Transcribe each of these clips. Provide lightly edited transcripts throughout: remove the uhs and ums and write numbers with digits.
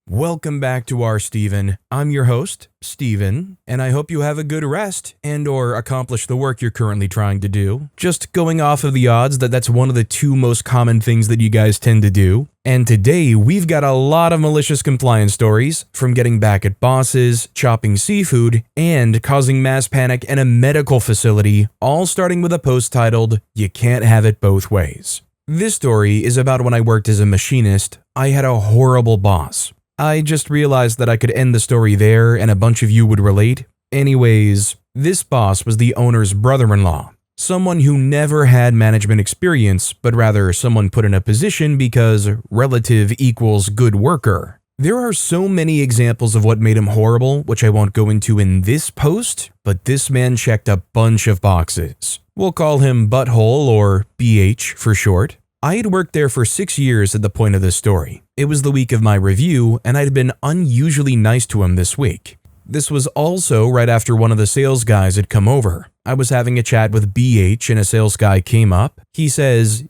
Welcome back to our Steven. I'm your host, Steven, and I hope you have a good rest and or accomplish the work you're currently trying to do. Just going off of the odds that's one of the two most common things that you guys tend to do. And today we've got a lot of malicious compliance stories, from getting back at bosses, chopping seafood, and causing mass panic in a medical facility, all starting with a post titled, "You Can't Have It Both Ways." This story is about when I worked as a machinist. I had a horrible boss. I just realized that I could end the story there and a bunch of you would relate. Anyways, this boss was the owner's brother-in-law, someone who never had management experience, but rather someone put in a position because relative equals good worker. There are so many examples of what made him horrible, which I won't go into in this post, but this man checked a bunch of boxes. We'll call him Butthole, or BH for short. I had worked there for 6 years at the point of this story. It was the week of my review, and I'd been unusually nice to him this week. This was also right after one of the sales guys had come over. I was having a chat with BH and a sales guy came up. He says,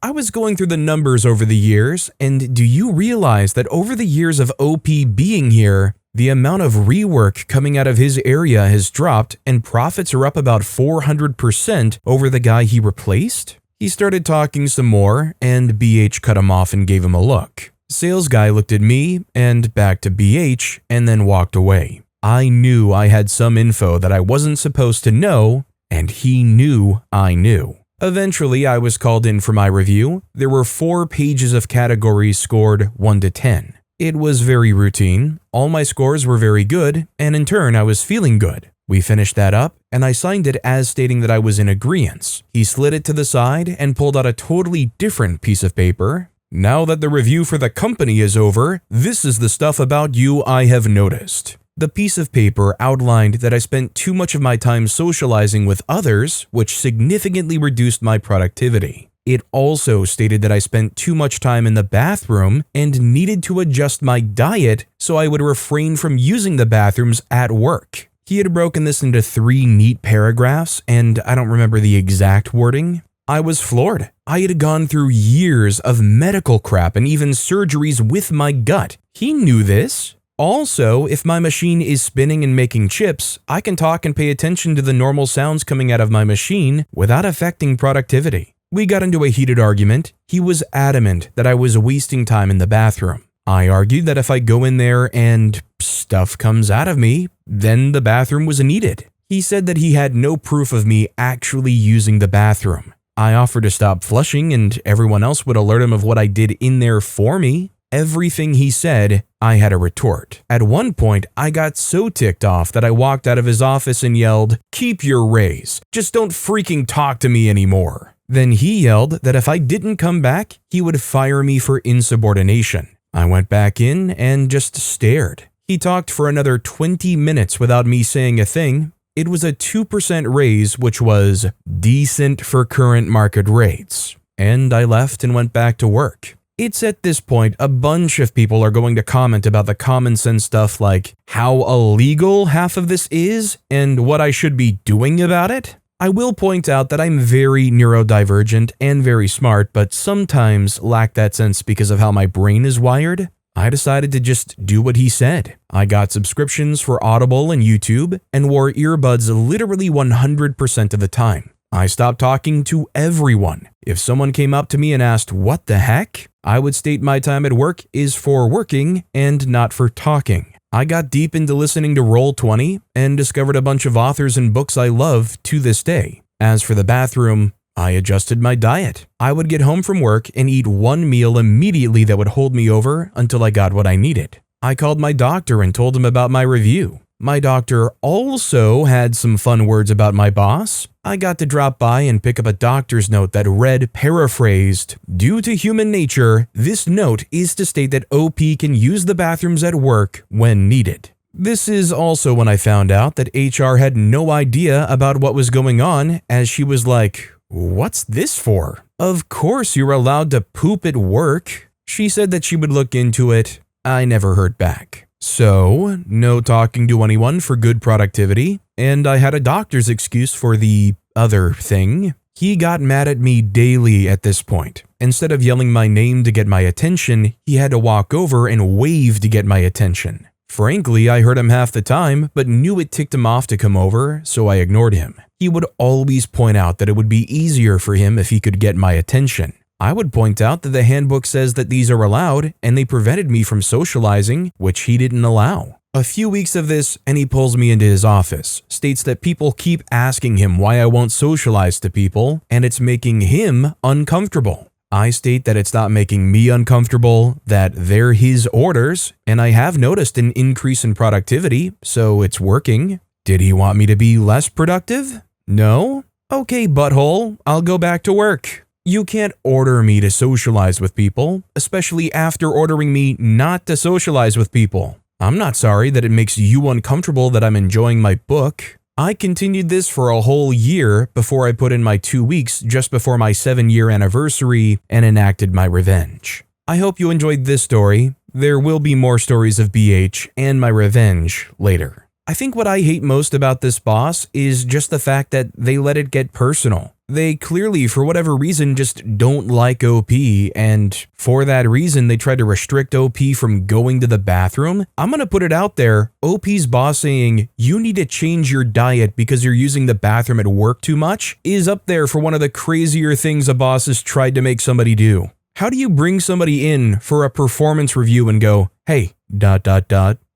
I was going through the numbers over the years, and do you realize that over the years of OP being here, the amount of rework coming out of his area has dropped and profits are up about 400% over the guy he replaced? He started talking some more, and BH cut him off and gave him a look. Sales guy looked at me and back to BH and then walked away. I knew I had some info that I wasn't supposed to know, and he knew I knew. Eventually, I was called in for my review. There were 4 pages of categories scored 1 to 10. It was very routine. All my scores were very good, and in turn, I was feeling good. We finished that up, and I signed it as stating that I was in agreeance. He slid it to the side and pulled out a totally different piece of paper. "Now that the review for the company is over, this is the stuff about you I have noticed." The piece of paper outlined that I spent too much of my time socializing with others, which significantly reduced my productivity. It also stated that I spent too much time in the bathroom and needed to adjust my diet so I would refrain from using the bathrooms at work. He had broken this into 3 neat paragraphs, and I don't remember the exact wording. I was floored. I had gone through years of medical crap and even surgeries with my gut. He knew this. Also, if my machine is spinning and making chips, I can talk and pay attention to the normal sounds coming out of my machine without affecting productivity. We got into a heated argument. He was adamant that I was wasting time in the bathroom. I argued that if I go in there and stuff comes out of me, then the bathroom was needed. He said that he had no proof of me actually using the bathroom. I offered to stop flushing and everyone else would alert him of what I did in there for me. Everything he said, I had a retort. At one point, I got so ticked off that I walked out of his office and yelled, "Keep your raise. Just don't freaking talk to me anymore." Then he yelled that if I didn't come back, he would fire me for insubordination. I went back in and just stared. He talked for another 20 minutes without me saying a thing. It was a 2% raise, which was decent for current market rates. And I left and went back to work. It's at this point a bunch of people are going to comment about the common sense stuff like how illegal half of this is and what I should be doing about it. I will point out that I'm very neurodivergent and very smart, but sometimes lack that sense because of how my brain is wired. I decided to just do what he said. I got subscriptions for Audible and YouTube and wore earbuds literally 100% of the time. I stopped talking to everyone. If someone came up to me and asked, "What the heck?" I would state my time at work is for working and not for talking. I got deep into listening to Roll20 and discovered a bunch of authors and books I love to this day. As for the bathroom, I adjusted my diet. I would get home from work and eat 1 meal immediately that would hold me over until I got what I needed. I called my doctor and told him about my review. My doctor also had some fun words about my boss. I got to drop by and pick up a doctor's note that read, paraphrased, "Due to human nature, this note is to state that OP can use the bathrooms at work when needed." This is also when I found out that HR had no idea about what was going on, as she was like, "What's this for? Of course you're allowed to poop at work." She said that she would look into it. I never heard back. So, no talking to anyone for good productivity, and I had a doctor's excuse for the other thing. He got mad at me daily at this point. Instead of yelling my name to get my attention, he had to walk over and wave to get my attention. Frankly, I heard him half the time, but knew it ticked him off to come over, so I ignored him. He would always point out that it would be easier for him if he could get my attention. I would point out that the handbook says that these are allowed, and they prevented me from socializing, which he didn't allow. A few weeks of this, and he pulls me into his office, states that people keep asking him why I won't socialize to people, and it's making him uncomfortable. I state that it's not making me uncomfortable, that they're his orders, and I have noticed an increase in productivity, so it's working. Did he want me to be less productive? No? Okay, butthole, I'll go back to work. You can't order me to socialize with people, especially after ordering me not to socialize with people. I'm not sorry that it makes you uncomfortable that I'm enjoying my book. I continued this for a whole year before I put in my 2 weeks just before my 7-year anniversary and enacted my revenge. I hope you enjoyed this story. There will be more stories of BH and my revenge later. I think what I hate most about this boss is just the fact that they let it get personal. They clearly, for whatever reason, just don't like OP, and for that reason, they try to restrict OP from going to the bathroom. I'm gonna put it out there, OP's boss saying, you need to change your diet because you're using the bathroom at work too much, is up there for one of the crazier things a boss has tried to make somebody do. How do you bring somebody in for a performance review and go, hey, ...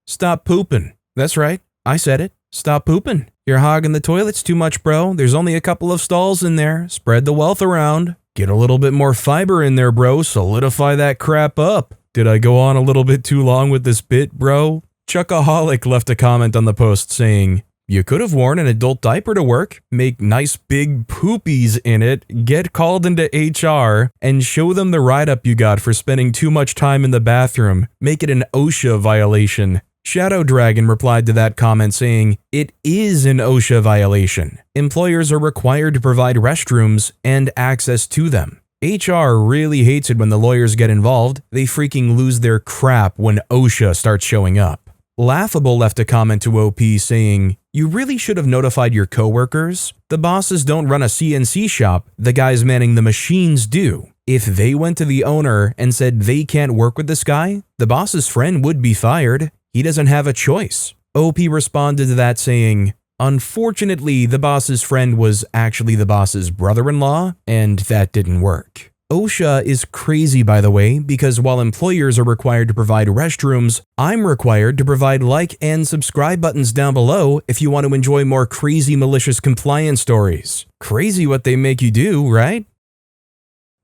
stop pooping? That's right, I said it, stop pooping. You're hogging the toilets too much, bro. There's only a couple of stalls in there. Spread the wealth around. Get a little bit more fiber in there, bro. Solidify that crap up. Did I go on a little bit too long with this bit, bro? Chuckaholic left a comment on the post saying, you could have worn an adult diaper to work, make nice big poopies in it, get called into HR, and show them the write-up you got for spending too much time in the bathroom. Make it an OSHA violation. Shadow Dragon replied to that comment saying, it is an OSHA violation. Employers are required to provide restrooms and access to them. HR really hates it when the lawyers get involved. They freaking lose their crap when OSHA starts showing up. Laughable left a comment to OP saying, you really should have notified your coworkers. The bosses don't run a CNC shop, the guys manning the machines do. If they went to the owner and said they can't work with this guy, the boss's friend would be fired. He doesn't have a choice. OP responded to that saying, unfortunately, the boss's friend was actually the boss's brother-in-law, and that didn't work. OSHA is crazy, by the way, because while employers are required to provide restrooms, I'm required to provide like and subscribe buttons down below if you want to enjoy more crazy malicious compliance stories. Crazy what they make you do, right?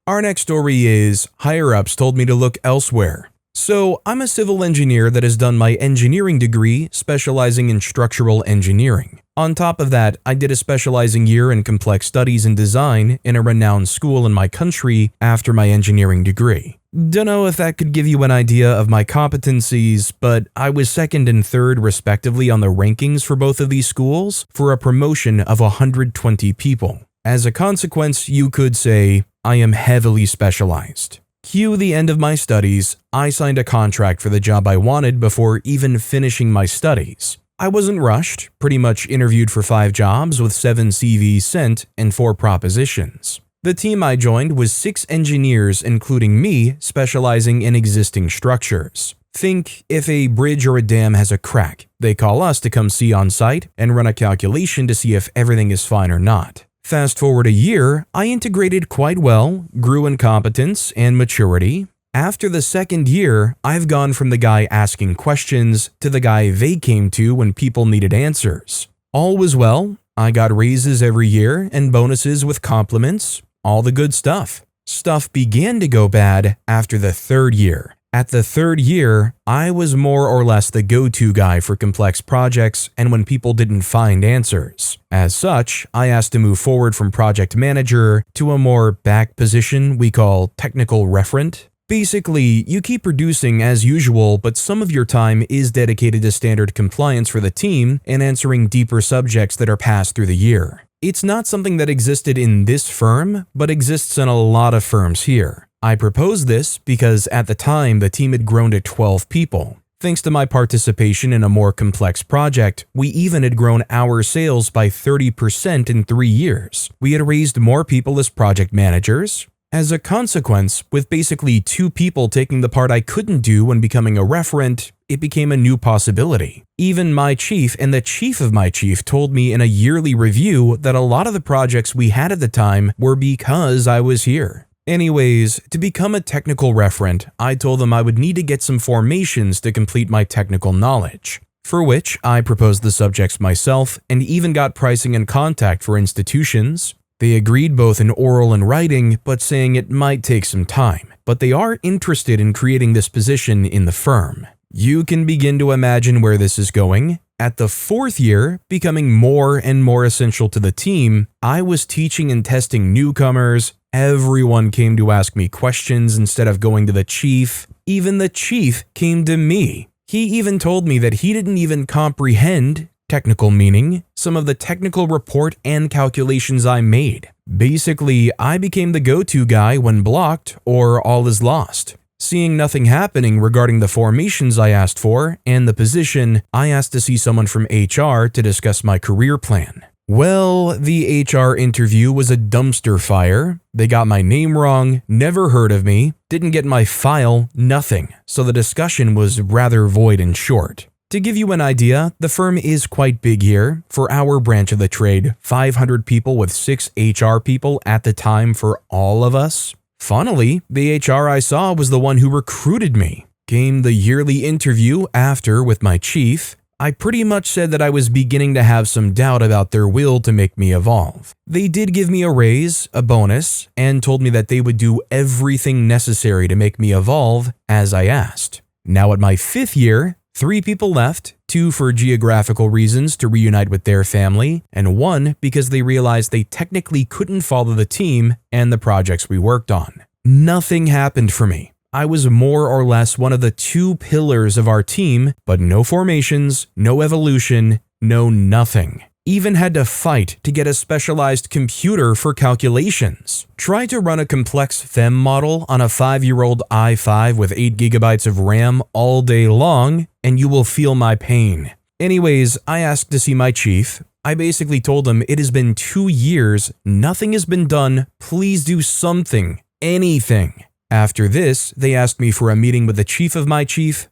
Our next story is, higher-ups told me to look elsewhere. So, I'm a civil engineer that has done my engineering degree specializing in structural engineering. On top of that, I did a specializing year in complex studies and design in a renowned school in my country after my engineering degree. Dunno if that could give you an idea of my competencies, but I was second and third respectively on the rankings for both of these schools for a promotion of 120 people. As a consequence, you could say, I am heavily specialized. Cue the end of my studies, I signed a contract for the job I wanted before even finishing my studies. I wasn't rushed, pretty much interviewed for 5 jobs with 7 CVs sent and 4 propositions. The team I joined was 6 engineers including me specializing in existing structures. Think if a bridge or a dam has a crack, they call us to come see on site and run a calculation to see if everything is fine or not. Fast forward a year, I integrated quite well, grew in competence and maturity. After the second year, I've gone from the guy asking questions to the guy they came to when people needed answers. All was well, I got raises every year and bonuses with compliments, all the good stuff. Stuff began to go bad after the third year. At the third year, I was more or less the go-to guy for complex projects and when people didn't find answers. As such, I asked to move forward from project manager to a more back position we call technical referent. Basically, you keep producing as usual, but some of your time is dedicated to standard compliance for the team and answering deeper subjects that are passed through the year. It's not something that existed in this firm, but exists in a lot of firms here. I proposed this because at the time the team had grown to 12 people. Thanks to my participation in a more complex project, we even had grown our sales by 30% in 3 years. We had raised more people as project managers, As a consequence, with basically 2 people taking the part I couldn't do when becoming a referent, it became a new possibility. Even my chief and the chief of my chief told me in a yearly review that a lot of the projects we had at the time were because I was here. Anyways, to become a technical referent, I told them I would need to get some formations to complete my technical knowledge, for which I proposed the subjects myself and even got pricing and contact for institutions. They agreed both in oral and writing, but saying it might take some time, but they are interested in creating this position in the firm. You can begin to imagine where this is going. At the 4th year, becoming more and more essential to the team, I was teaching and testing newcomers. Everyone came to ask me questions instead of going to the chief. Even the chief came to me. He even told me that he didn't even comprehend, technical meaning, some of the technical report and calculations I made. Basically, I became the go-to guy when blocked or all is lost. Seeing nothing happening regarding the formations I asked for and the position, I asked to see someone from HR to discuss my career plan. Well, the HR interview was a dumpster fire. They got my name wrong, never heard of me, didn't get my file, nothing. So the discussion was rather void and short. To give you an idea, the firm is quite big here. For our branch of the trade, 500 people with 6 HR people at the time for all of us. Funnily, the HR I saw was the one who recruited me. Came the yearly interview after with my chief. I pretty much said that I was beginning to have some doubt about their will to make me evolve. They did give me a raise, a bonus, and told me that they would do everything necessary to make me evolve as I asked. Now at my 5th year, 3 people left, 2 for geographical reasons to reunite with their family, and 1 because they realized they technically couldn't follow the team and the projects we worked on. Nothing happened for me. I was more or less one of the 2 pillars of our team, but no formations, no evolution, no nothing. Even had to fight to get a specialized computer for calculations. Try to run a complex FEM model on a 5-year-old i5 with 8 GB of RAM all day long, and you will feel my pain. Anyways, I asked to see my chief. I basically told him it has been 2 years, nothing has been done, please do something, anything. After this, they asked me for a meeting with the chief of my chief,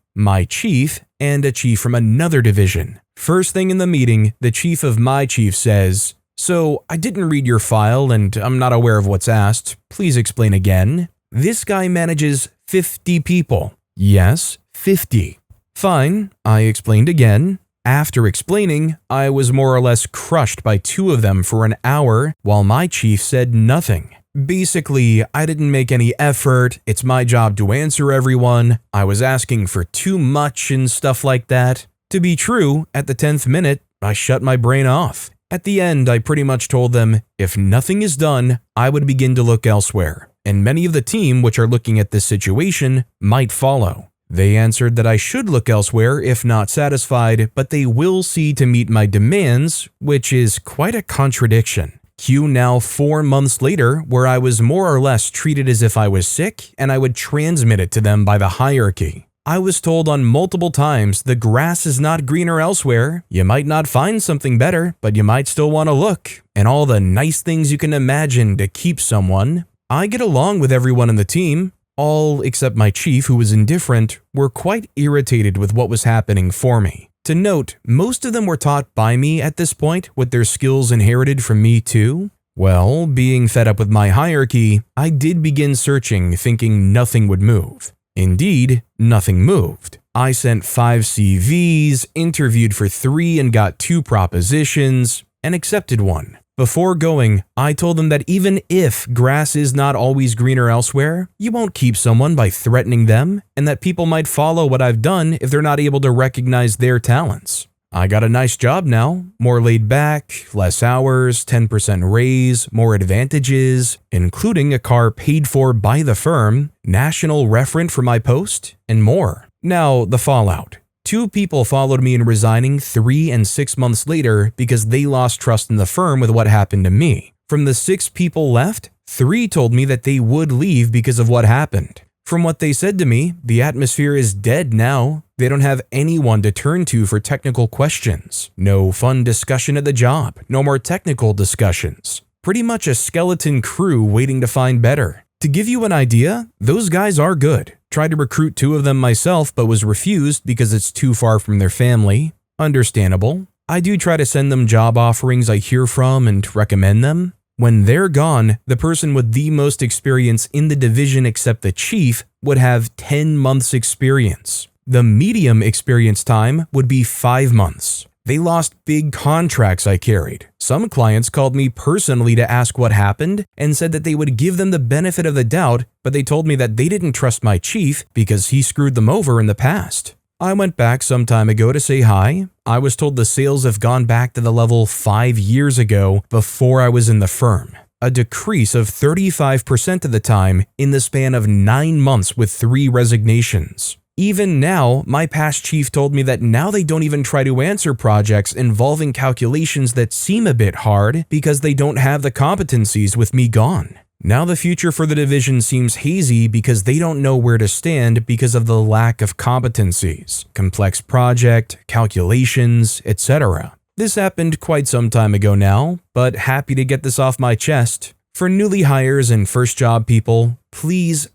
and a chief from another division. First thing in the meeting, the chief of my chief says, "So, I didn't read your file and I'm not aware of what's asked. Please explain again." This guy manages 50 people. Yes, 50. Fine, I explained again. After explaining, I was more or less crushed by 2 of them for an hour while my chief said nothing. Basically, I didn't make any effort, it's my job to answer everyone, I was asking for too much and stuff like that. To be true, at the 10th minute, I shut my brain off. At the end, I pretty much told them, if nothing is done, I would begin to look elsewhere, and many of the team which are looking at this situation might follow. They answered that I should look elsewhere if not satisfied, but they will see to meet my demands, which is quite a contradiction. Cue now 4 months later, where I was more or less treated as if I was sick, and I would transmit it to them by the hierarchy. I was told on multiple times the grass is not greener elsewhere, you might not find something better, but you might still want to look, and all the nice things you can imagine to keep someone. I get along with everyone in the team. All except my chief, who was indifferent, were quite irritated with what was happening for me. To note, most of them were taught by me at this point, with their skills inherited from me too. Well, being fed up with my hierarchy, I did begin searching, thinking nothing would move. Indeed, nothing moved. I sent 5 CVs, interviewed for 3 and got 2 propositions, and accepted 1. Before going, I told them that even if grass is not always greener elsewhere, you won't keep someone by threatening them, and that people might follow what I've done if they're not able to recognize their talents. I got a nice job now, more laid back, less hours, 10% raise, more advantages, including a car paid for by the firm, national referent for my post, and more. Now, the fallout. 2 people followed me in resigning 3 and 6 months later because they lost trust in the firm with what happened to me. From the 6 people left, 3 told me that they would leave because of what happened. From what they said to me, the atmosphere is dead now. They don't have anyone to turn to for technical questions. No fun discussion at the job. No more technical discussions. Pretty much a skeleton crew waiting to find better. To give you an idea, those guys are good. Tried to recruit 2 of them myself, but was refused because it's too far from their family. Understandable. I do try to send them job offerings I hear from and recommend them. When they're gone, the person with the most experience in the division except the chief would have 10 months experience. The medium experience time would be 5 months. They lost big contracts I carried. Some clients called me personally to ask what happened and said that they would give them the benefit of the doubt, but they told me that they didn't trust my chief because he screwed them over in the past. I went back some time ago to say hi. I was told the sales have gone back to the level 5 years ago before I was in the firm. A decrease of 35% of the time in the span of 9 months with 3 resignations. Even now, my past chief told me that now they don't even try to answer projects involving calculations that seem a bit hard because they don't have the competencies with me gone. Now the future for the division seems hazy because they don't know where to stand because of the lack of competencies, complex project, calculations, etc. This happened quite some time ago now, but happy to get this off my chest. For newly hires and first job people, please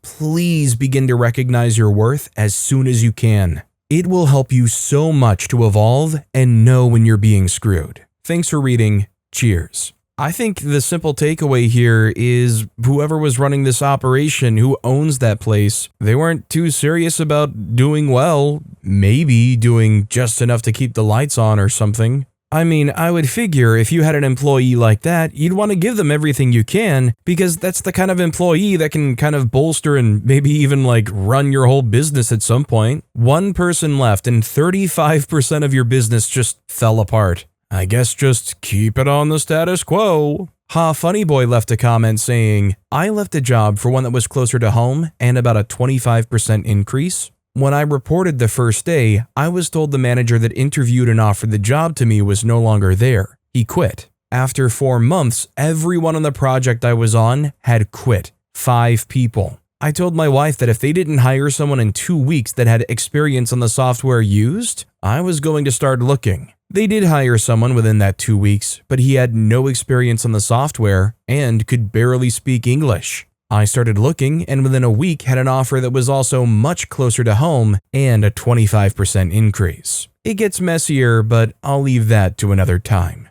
begin to recognize your worth as soon as you can. It will help you so much to evolve and know when you're being screwed. Thanks for reading. Cheers. I think the simple takeaway here is whoever was running this operation, who owns that place, they weren't too serious about doing well, maybe doing just enough to keep the lights on or something. I mean, I would figure if you had an employee like that, you'd want to give them everything you can because that's the kind of employee that can kind of bolster and maybe even like run your whole business at some point. 1 person left and 35% of your business just fell apart. I guess just keep it on the status quo. Funny Boy left a comment saying, I left a job for one that was closer to home and about a 25% increase. When I reported the first day, I was told the manager that interviewed and offered the job to me was no longer there. He quit. After 4 months, everyone on the project I was on had quit. 5 people. I told my wife that if they didn't hire someone in 2 weeks that had experience on the software used, I was going to start looking. They did hire someone within that 2 weeks, but he had no experience on the software and could barely speak English. I started looking and within a week had an offer that was also much closer to home and a 25% increase. It gets messier, but I'll leave that to another time.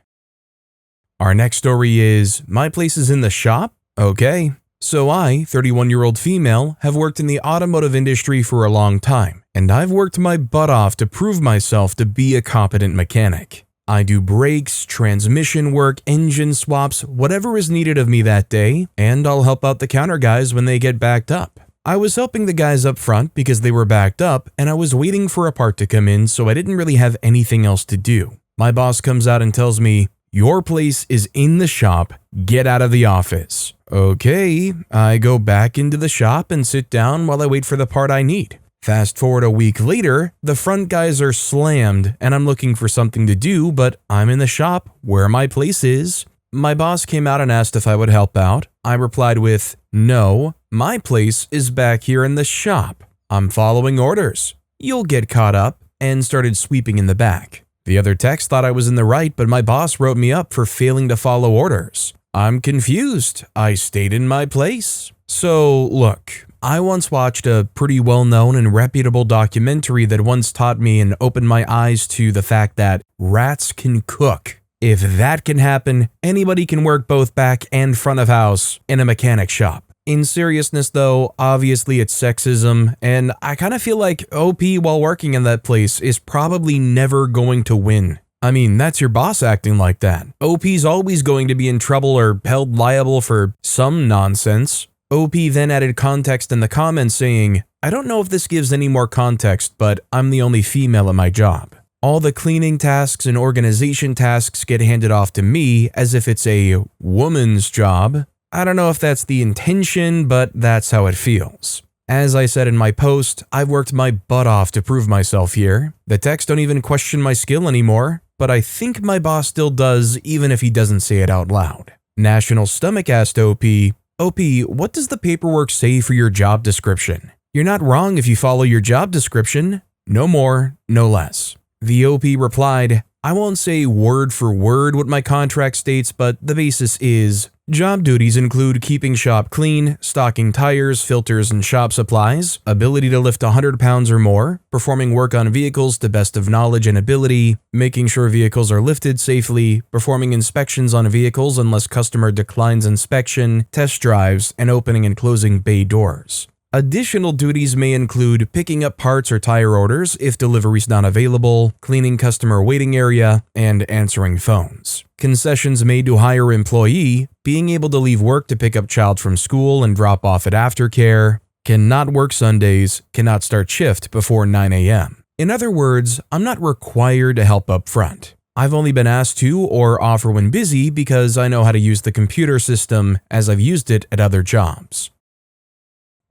Our next story is, my place is in the shop? Okay. So I, 31-year-old female, have worked in the automotive industry for a long time, and I've worked my butt off to prove myself to be a competent mechanic. I do brakes, transmission work, engine swaps, whatever is needed of me that day, and I'll help out the counter guys when they get backed up. I was helping the guys up front because they were backed up, and I was waiting for a part to come in, so I didn't really have anything else to do. My boss comes out and tells me, "Your place is in the shop, get out of the office." Okay, I go back into the shop and sit down while I wait for the part I need. Fast forward a week later, the front guys are slammed and I'm looking for something to do, but I'm in the shop where my place is. My boss came out and asked if I would help out. I replied with, "No, my place is back here in the shop. I'm following orders. You'll get caught up," and started sweeping in the back. The other techs thought I was in the right, but my boss wrote me up for failing to follow orders. I'm confused. I stayed in my place. So, look, I once watched a pretty well-known and reputable documentary that once taught me and opened my eyes to the fact that rats can cook. If that can happen, anybody can work both back and front of house in a mechanic shop. In seriousness though, obviously it's sexism, and I kind of feel like OP while working in that place is probably never going to win. I mean, that's your boss acting like that. OP's always going to be in trouble or held liable for some nonsense. OP then added context in the comments saying, "I don't know if this gives any more context, but I'm the only female at my job. All the cleaning tasks and organization tasks get handed off to me as if it's a woman's job. I don't know if that's the intention, but that's how it feels." As I said in my post, I've worked my butt off to prove myself here. The techs don't even question my skill anymore, but I think my boss still does even if he doesn't say it out loud. National Stomach asked OP, "What does the paperwork say for your job description? You're not wrong if you follow your job description. No more, no less." The OP replied, I won't say word for word what my contract states, but the basis is job duties include keeping shop clean, stocking tires, filters, and shop supplies, ability to lift 100 pounds or more, performing work on vehicles to best of knowledge and ability, making sure vehicles are lifted safely, performing inspections on vehicles unless customer declines inspection, test drives, and opening and closing bay doors. Additional duties may include picking up parts or tire orders if delivery is not available, cleaning customer waiting area, and answering phones. Concessions made to hire employee, being able to leave work to pick up child from school and drop off at aftercare, cannot work Sundays, cannot start shift before 9 a.m. In other words, I'm not required to help up front. I've only been asked to or offer when busy because I know how to use the computer system as I've used it at other jobs.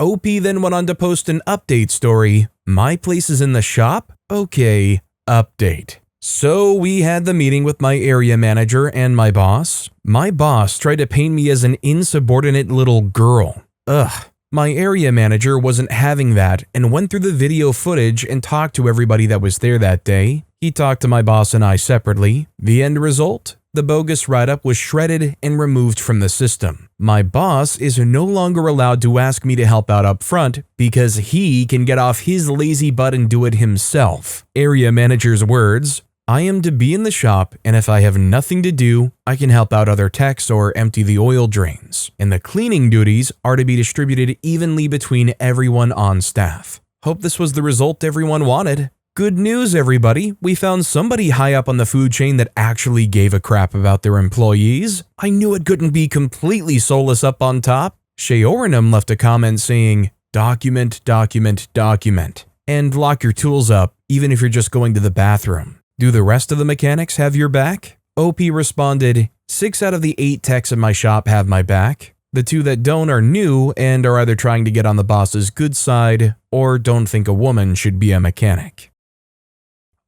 OP then went on to post an update story. My place is in the shop? Okay, update. So we had the meeting with my area manager and my boss. My boss tried to paint me as an insubordinate little girl. Ugh. My area manager wasn't having that and went through the video footage and talked to everybody that was there that day. He talked to my boss and I separately. The end result? The bogus write-up was shredded and removed from the system. My boss is no longer allowed to ask me to help out up front because he can get off his lazy butt and do it himself. Area manager's words, I am to be in the shop, and if I have nothing to do, I can help out other techs or empty the oil drains. And the cleaning duties are to be distributed evenly between everyone on staff. Hope this was the result everyone wanted. Good news, everybody. We found somebody high up on the food chain that actually gave a crap about their employees. I knew it couldn't be completely soulless up on top. Shay Orenham left a comment saying, document, document, document, and lock your tools up, even if you're just going to the bathroom. Do the rest of the mechanics have your back? OP responded, 6 out of the 8 techs in my shop have my back. The 2 that don't are new and are either trying to get on the boss's good side or don't think a woman should be a mechanic.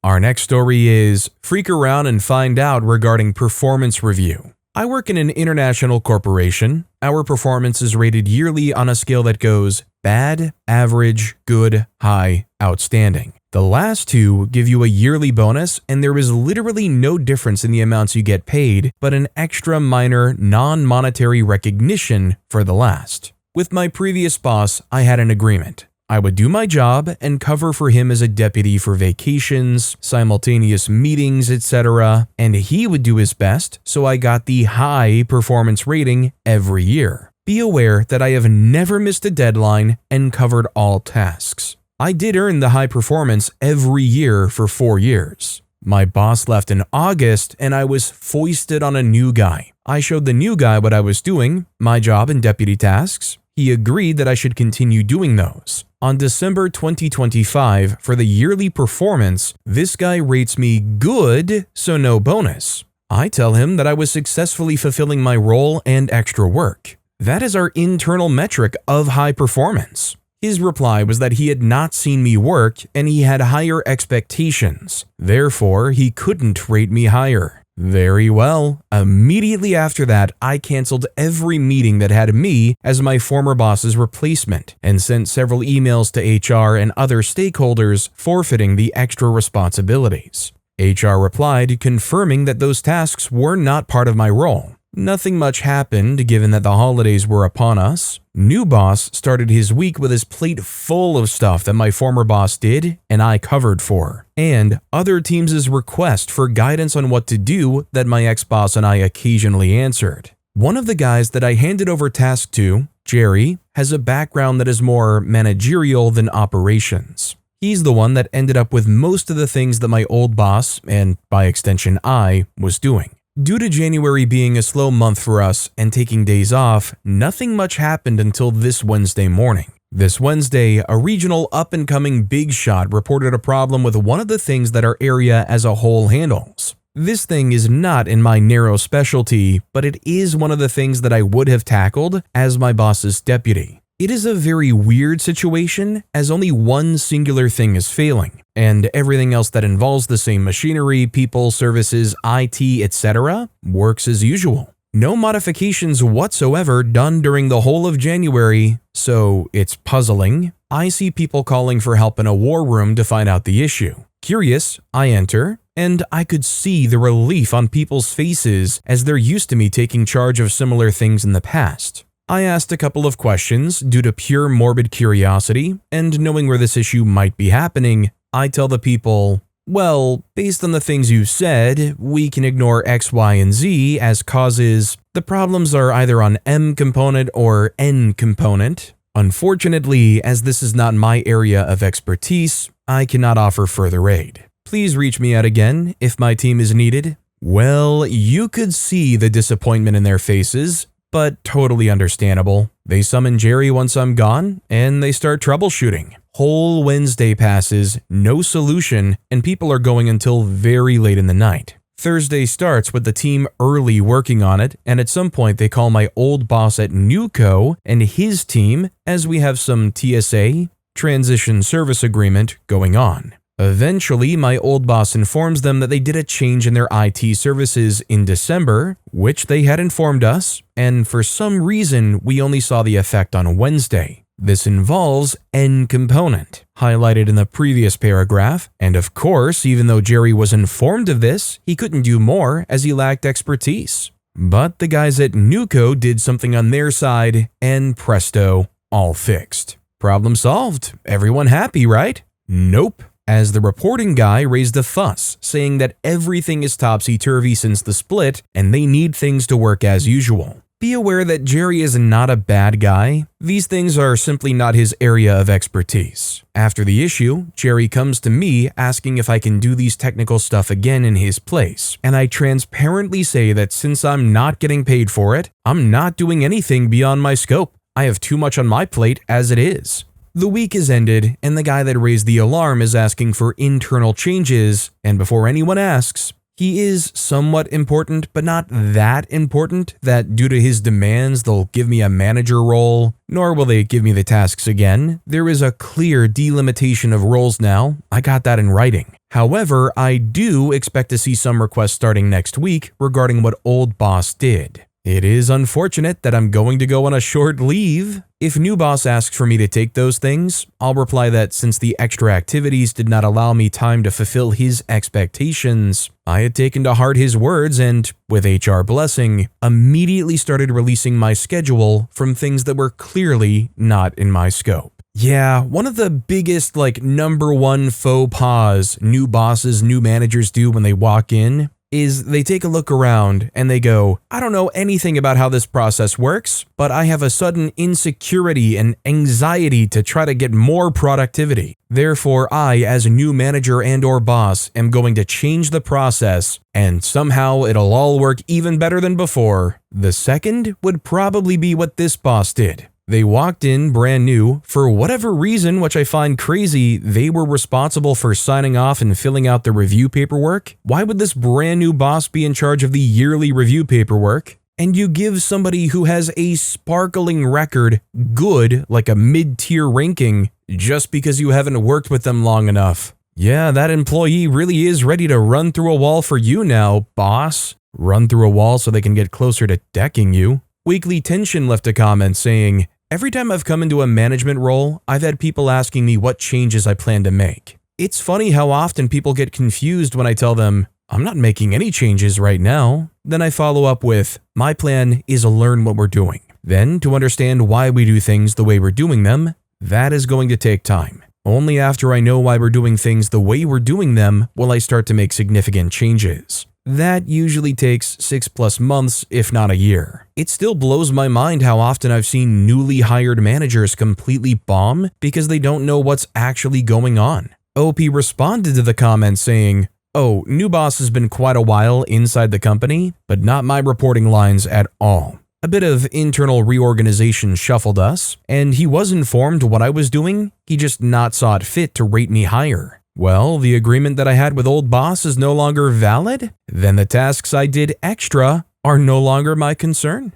Our next story is freak around and find out regarding performance review. I work in an international corporation. Our performance is rated yearly on a scale that goes bad, average, good, high, outstanding. The last 2 give you a yearly bonus, and there is literally no difference in the amounts you get paid, but an extra minor non-monetary recognition for the last. With my previous boss, I had an agreement. I would do my job and cover for him as a deputy for vacations, simultaneous meetings, etc., and he would do his best, so I got the high performance rating every year. Be aware that I have never missed a deadline and covered all tasks. I did earn the high performance every year for 4 years. My boss left in August and I was foisted on a new guy. I showed the new guy what I was doing, my job and deputy tasks. He agreed that I should continue doing those. On December 2025, for the yearly performance, this guy rates me good, so no bonus. I tell him that I was successfully fulfilling my role and extra work. That is our internal metric of high performance. His reply was that he had not seen me work and he had higher expectations. Therefore, he couldn't rate me higher. Very well. Immediately after that, I canceled every meeting that had me as my former boss's replacement and sent several emails to HR and other stakeholders forfeiting the extra responsibilities. HR replied confirming that those tasks were not part of my role. Nothing much happened given that the holidays were upon us. New boss started his week with his plate full of stuff that my former boss did and I covered for, and other teams' request for guidance on what to do that my ex-boss and I occasionally answered. One of the guys that I handed over tasks to, Jerry, has a background that is more managerial than operations. He's the one that ended up with most of the things that my old boss, and by extension I, was doing. Due to January being a slow month for us and taking days off, nothing much happened until this Wednesday morning. This Wednesday, a regional up-and-coming big shot reported a problem with one of the things that our area as a whole handles. This thing is not in my narrow specialty, but it is one of the things that I would have tackled as my boss's deputy. It is a very weird situation as only one singular thing is failing, and everything else that involves the same machinery, people, services, IT, etc. works as usual. No modifications whatsoever done during the whole of January, so it's puzzling. I see people calling for help in a war room to find out the issue. Curious, I enter, and I could see the relief on people's faces as they're used to me taking charge of similar things in the past. I asked a couple of questions due to pure morbid curiosity, and knowing where this issue might be happening, I tell the people, well, based on the things you said, we can ignore X, Y, and Z as causes. The problems are either on M component or N component. Unfortunately, as this is not my area of expertise, I cannot offer further aid. Please reach me out again if my team is needed. Well, you could see the disappointment in their faces, but totally understandable. They summon Jerry once I'm gone, and they start troubleshooting. Whole Wednesday passes, no solution, and people are going until very late in the night. Thursday starts with the team early working on it, and at some point they call my old boss at Nuco and his team as we have some TSA, Transition Service Agreement, going on. Eventually, my old boss informs them that they did a change in their IT services in December, which they had informed us, and for some reason we only saw the effect on Wednesday. This involves N component, highlighted in the previous paragraph, and of course, even though Jerry was informed of this, he couldn't do more as he lacked expertise. But the guys at Nuco did something on their side, and presto, all fixed. Problem solved. Everyone happy, right? Nope. As the reporting guy raised a fuss, saying that everything is topsy-turvy since the split, and they need things to work as usual. Be aware that Jerry is not a bad guy. These things are simply not his area of expertise. After the issue, Jerry comes to me asking if I can do these technical stuff again in his place, and I transparently say that since I'm not getting paid for it, I'm not doing anything beyond my scope. I have too much on my plate as it is. The week is ended, and the guy that raised the alarm is asking for internal changes, and before anyone asks, he is somewhat important, but not that important that due to his demands they'll give me a manager role, nor will they give me the tasks again. There is a clear delimitation of roles now. I got that in writing. However, I do expect to see some requests starting next week regarding what old boss did. It is unfortunate that I'm going to go on a short leave. If new boss asks for me to take those things, I'll reply that since the extra activities did not allow me time to fulfill his expectations, I had taken to heart his words and, with HR blessing, immediately started releasing my schedule from things that were clearly not in my scope. Yeah, one of the biggest, number one faux pas new bosses, new managers do when they walk in is they take a look around and they go, I don't know anything about how this process works, but I have a sudden insecurity and anxiety to try to get more productivity. Therefore, I, as a new manager and or boss, am going to change the process and somehow it'll all work even better than before. The second would probably be what this boss did. They walked in brand new. For whatever reason, which I find crazy, they were responsible for signing off and filling out the review paperwork. Why would this brand new boss be in charge of the yearly review paperwork? And you give somebody who has a sparkling record good, like a mid-tier ranking, just because you haven't worked with them long enough. Yeah, that employee really is ready to run through a wall for you now, boss. Run through a wall so they can get closer to decking you. Weekly Tension left a comment saying, every time I've come into a management role, I've had people asking me what changes I plan to make. It's funny how often people get confused when I tell them, I'm not making any changes right now. Then I follow up with, my plan is to learn what we're doing. Then to understand why we do things the way we're doing them, that is going to take time. Only after I know why we're doing things the way we're doing them will I start to make significant changes. That usually takes 6+ months, if not a year. It still blows my mind how often I've seen newly hired managers completely bomb because they don't know what's actually going on. OP responded to the comment saying, oh, new boss has been quite a while inside the company, but not my reporting lines at all. A bit of internal reorganization shuffled us, and he was informed what I was doing, he just not saw it fit to rate me higher. Well, the agreement that I had with old boss is no longer valid? Then the tasks I did extra are no longer my concern.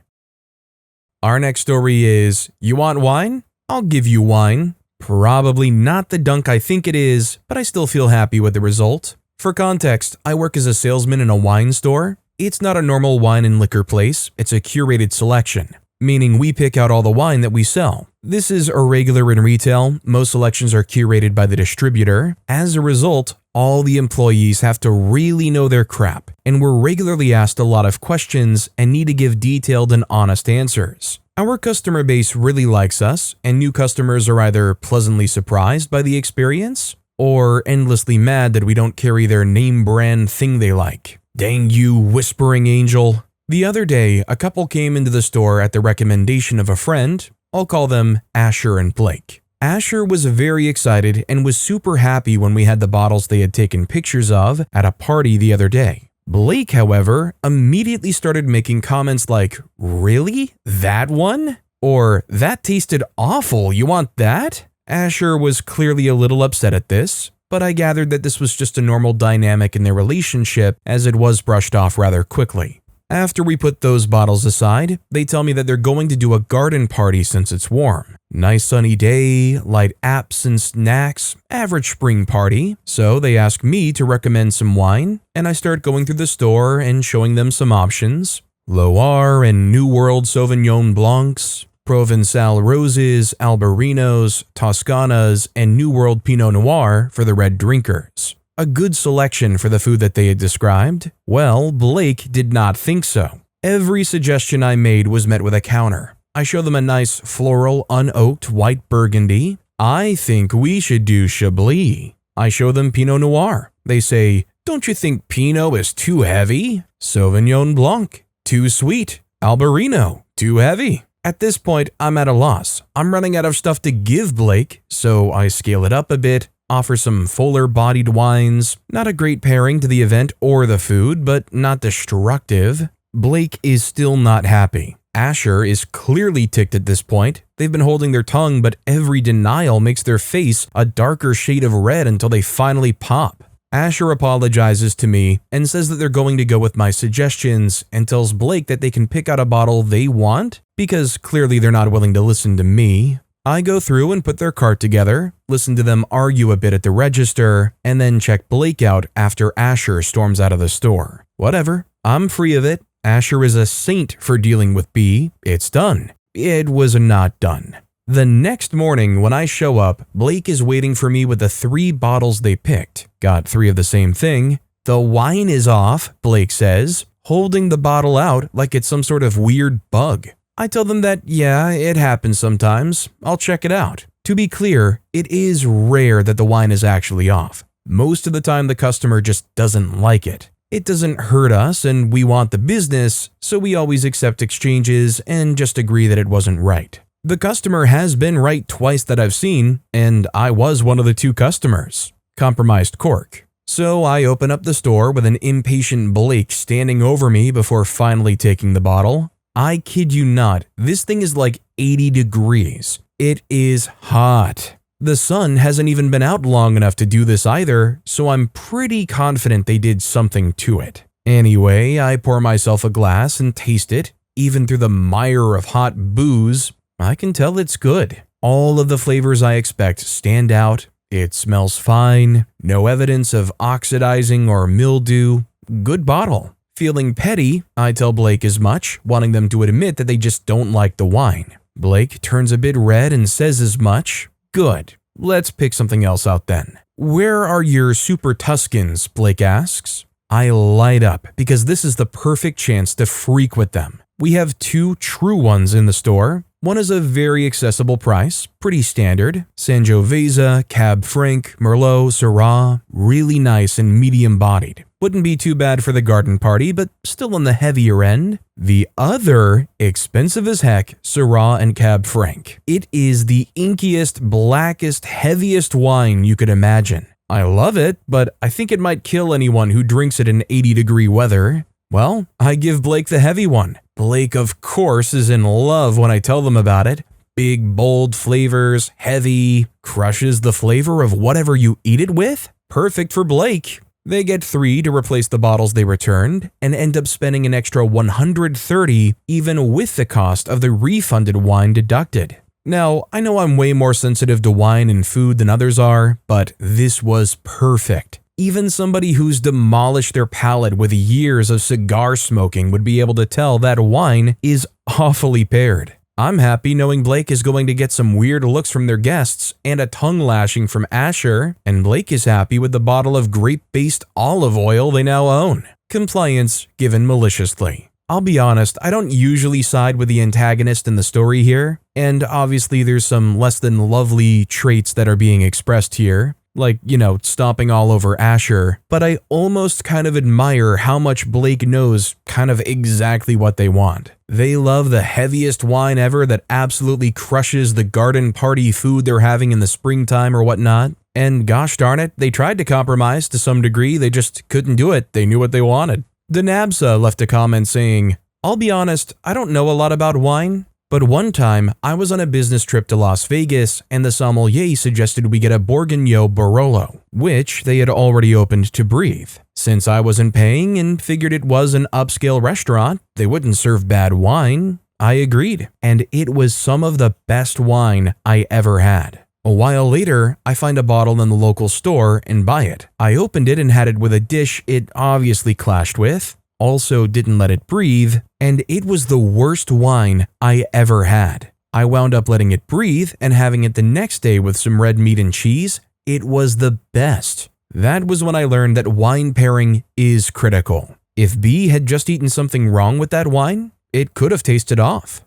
Our next story is, you want wine? I'll give you wine. Probably not the dunk I think it is, but I still feel happy with the result. For context, I work as a salesman in a wine store. It's not a normal wine and liquor place, it's a curated selection. meaning we pick out all the wine that we sell. This is irregular in retail. Most selections are curated by the distributor. As a result, all the employees have to really know their crap, and we're regularly asked a lot of questions and need to give detailed and honest answers. Our customer base really likes us, and new customers are either pleasantly surprised by the experience or endlessly mad that we don't carry their name brand thing they like. Dang you, whispering angel. The other day, a couple came into the store at the recommendation of a friend. I'll call them Asher and Blake. Asher was very excited and was super happy when we had the bottles they had taken pictures of at a party the other day. Blake, however, immediately started making comments like, "Really? That one?" Or, "That tasted awful, you want that?" Asher was clearly a little upset at this, but I gathered that this was just a normal dynamic in their relationship as it was brushed off rather quickly. After we put those bottles aside, they tell me that they're going to do a garden party since it's warm. Nice sunny day, light apps and snacks, average spring party. So they ask me to recommend some wine, and I start going through the store and showing them some options. Loire and New World Sauvignon Blancs, Provençal Roses, Albarinos, Toscanas, and New World Pinot Noir for the red drinkers. A good selection for the food that they had described? Well, Blake did not think so. Every suggestion I made was met with a counter. I show them a nice floral, unoaked white Burgundy. I think we should do Chablis. I show them Pinot Noir. They say, "Don't you think Pinot is too heavy?" Sauvignon Blanc, too sweet. Albarino, too heavy. At this point, I'm at a loss. I'm running out of stuff to give Blake, so I scale it up a bit. Offer some fuller-bodied wines. Not a great pairing to the event or the food, but not destructive. Blake is still not happy. Asher is clearly ticked at this point. They've been holding their tongue, but every denial makes their face a darker shade of red until they finally pop. Asher apologizes to me and says that they're going to go with my suggestions and tells Blake that they can pick out a bottle they want because clearly they're not willing to listen to me. I go through and put their cart together, listen to them argue a bit at the register, and then check Blake out after Asher storms out of the store. Whatever, I'm free of it. Asher is a saint for dealing with B. It's done. It was not done. The next morning when I show up, Blake is waiting for me with the 3 bottles they picked. Got 3 of the same thing. The wine is off, Blake says, holding the bottle out like it's some sort of weird bug. I tell them that, yeah, it happens sometimes. I'll check it out. To be clear, it is rare that the wine is actually off. Most of the time, the customer just doesn't like it. It doesn't hurt us and we want the business, so we always accept exchanges and just agree that it wasn't right. The customer has been right twice that I've seen, and I was one of the 2 customers. Compromised cork. So I open up the store with an impatient Blake standing over me before finally taking the bottle. I kid you not, this thing is like 80 degrees. It is hot. The sun hasn't even been out long enough to do this either, so I'm pretty confident they did something to it. Anyway, I pour myself a glass and taste it. Even through the mire of hot booze, I can tell it's good. All of the flavors I expect stand out. It smells fine. No evidence of oxidizing or mildew. Good bottle. Feeling petty, I tell Blake as much, wanting them to admit that they just don't like the wine. Blake turns a bit red and says as much. Good. Let's pick something else out then. "Where are your Super Tuscans?" Blake asks. I light up because this is the perfect chance to freak with them. We have 2 true ones in the store. One is a very accessible price, pretty standard. Sangiovese, Cab Franc, Merlot, Syrah, really nice and medium-bodied. Wouldn't be too bad for the garden party, but still on the heavier end. The other, expensive as heck, Syrah and Cab Franc. It is the inkiest, blackest, heaviest wine you could imagine. I love it, but I think it might kill anyone who drinks it in 80-degree weather. Well, I give Blake the heavy one. Blake, of course, is in love when I tell them about it. Big, bold flavors, heavy, crushes the flavor of whatever you eat it with. Perfect for Blake. They get 3 to replace the bottles they returned and end up spending an extra $130 even with the cost of the refunded wine deducted. Now, I know I'm way more sensitive to wine and food than others are, but this was perfect. Even somebody who's demolished their palate with years of cigar smoking would be able to tell that wine is awfully paired. I'm happy knowing Blake is going to get some weird looks from their guests and a tongue lashing from Asher, and Blake is happy with the bottle of grape-based olive oil they now own. Compliance given maliciously. I'll be honest, I don't usually side with the antagonist in the story here, and obviously there's some less than lovely traits that are being expressed here, like, stomping all over Asher, but I almost kind of admire how much Blake knows kind of exactly what they want. They love the heaviest wine ever that absolutely crushes the garden party food they're having in the springtime or whatnot. And gosh darn it, they tried to compromise to some degree, they just couldn't do it, they knew what they wanted. The Nabsa left a comment saying, "I'll be honest, I don't know a lot about wine, but one time I was on a business trip to Las Vegas and the sommelier suggested we get a Bourgogne Barolo, which they had already opened to breathe. Since I wasn't paying and figured it was an upscale restaurant, they wouldn't serve bad wine, I agreed, and it was some of the best wine I ever had. A while later, I find a bottle in the local store and buy it. I opened it and had it with a dish it obviously clashed with, also didn't let it breathe, and it was the worst wine I ever had. I wound up letting it breathe and having it the next day with some red meat and cheese. It was the best. That was when I learned that wine pairing is critical. If B had just eaten something wrong with that wine, it could have tasted off."